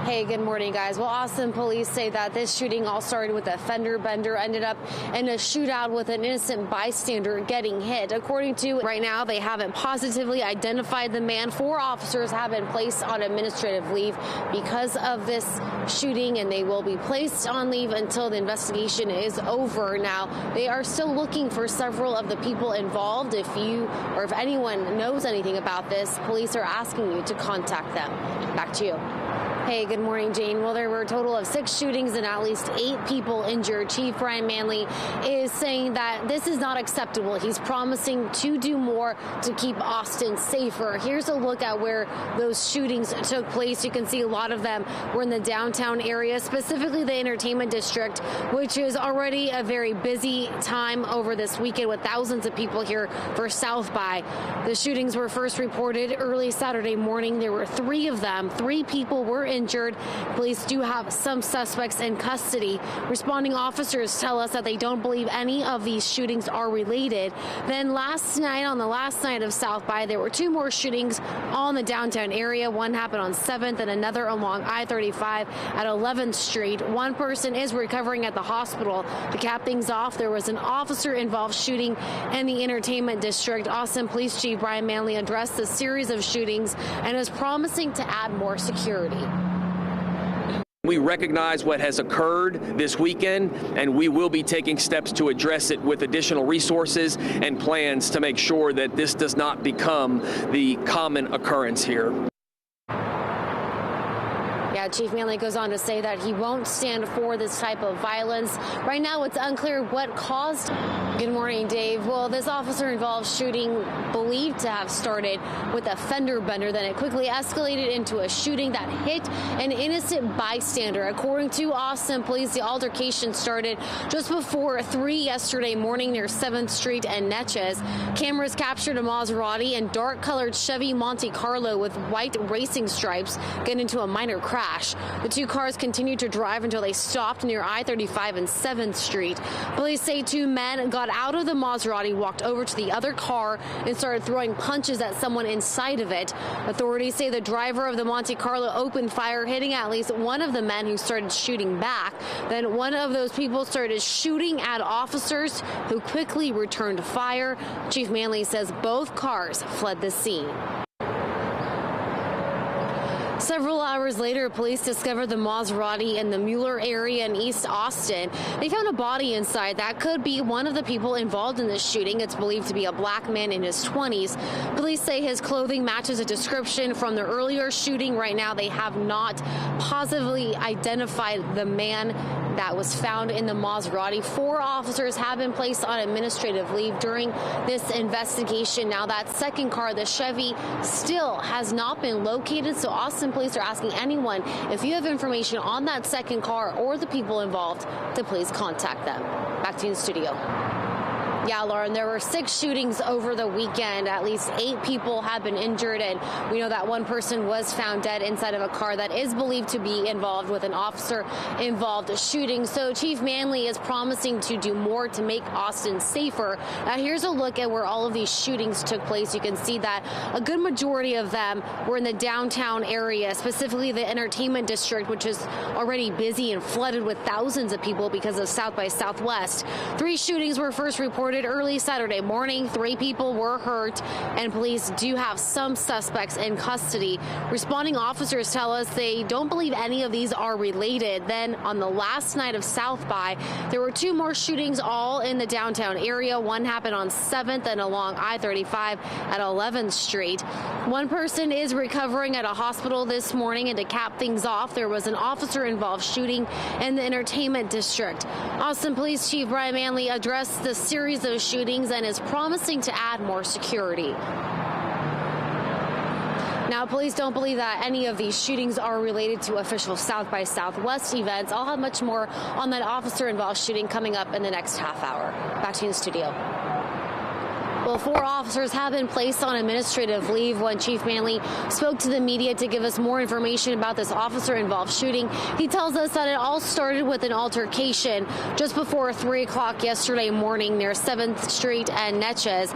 Hey, good morning, guys. Well, Austin police say that this shooting all started with a fender bender, ended up in a shootout with an innocent bystander getting hit. According to right now, they haven't positively identified the man. 4 officers have been placed on administrative leave because of this shooting, and they will be placed on leave until the investigation is over. Now, they are still looking for several of the people involved. If you or if anyone knows anything about this, police are asking you to contact them. Back to you. Hey, good morning, Jane. Well, there were a total of 6 shootings and at least 8 people injured. Chief Brian Manley is saying that this is not acceptable. He's promising to do more to keep Austin safer. Here's a look at where those shootings took place. You can see a lot of them were in the downtown area, specifically the entertainment district, which is already a very busy time over this weekend with thousands of people here for South by. The shootings were first reported early Saturday morning. There were 3 of them. 3 people were injured. Police do have some suspects in custody. Responding officers tell us that they don't believe any of these shootings are related. Then last night, on the last night of South by, there were 2 more shootings all in the downtown area. One happened on 7th and another along I-35 at 11th Street. One person is recovering at the hospital. To cap things off, there was an officer-involved shooting in the entertainment district. Austin Police Chief Brian Manley addressed the series of shootings and is promising to add more security. We recognize what has occurred this weekend, and we will be taking steps to address it with additional resources and plans to make sure that this does not become the common occurrence here. Yeah, Chief Manley goes on to say that he won't stand for this type of violence. Right now, it's unclear what caused. Good morning, Dave. Well, this officer-involved shooting believed to have started with a fender bender, then it quickly escalated into a shooting that hit an innocent bystander. According to Austin Police, the altercation started just before 3 yesterday morning near 7th Street and Netches. Cameras captured a Maserati and dark-colored Chevy Monte Carlo with white racing stripes get into a minor crash. The 2 cars continued to drive until they stopped near I-35 and 7th Street. Police say 2 men got out of the Maserati, walked over to the other car, and started throwing punches at someone inside of it. Authorities say the driver of the Monte Carlo opened fire, hitting at least one of the men who started shooting back. Then one of those people started shooting at officers who quickly returned fire. Chief Manley says both cars fled the scene. Several hours later, police discovered the Maserati in the Mueller area in East Austin. They found a body inside that could be one of the people involved in this shooting. It's believed to be a black man in his 20s. Police say his clothing matches a description from the earlier shooting. Right now, they have not positively identified the man that was found in the Maserati. 4 officers have been placed on administrative leave during this investigation. Now, that second car, the Chevy, still has not been located, so Austin Police are asking anyone, if you have information on that second car or the people involved, to please contact them. Back to you in the studio. Yeah, Lauren, there were 6 shootings over the weekend. At least 8 people have been injured, and we know that one person was found dead inside of a car that is believed to be involved with an officer-involved shooting. So Chief Manley is promising to do more to make Austin safer. Now, here's a look at where all of these shootings took place. You can see that a good majority of them were in the downtown area, specifically the entertainment district, which is already busy and flooded with thousands of people because of South by Southwest. 3 shootings were first reported early Saturday morning. 3 people were hurt, and police do have some suspects in custody. Responding officers tell us they don't believe any of these are related. Then on the last night of South by, there were 2 more shootings all in the downtown area. One happened on 7th and along I-35 at 11th Street. One person is recovering at a hospital this morning, and to cap things off, there was an officer-involved shooting in the entertainment district. Austin Police Chief Brian Manley addressed the series of shootings and is promising to add more security. Now, police don't believe that any of these shootings are related to official South by Southwest events. I'll have much more on that officer-involved shooting coming up in the next half hour. Back to you in the studio. Well, 4 officers have been placed on administrative leave. When Chief Manley spoke to the media to give us more information about this officer-involved shooting, he tells us that it all started with an altercation just before 3 o'clock yesterday morning near 7th Street and Netches.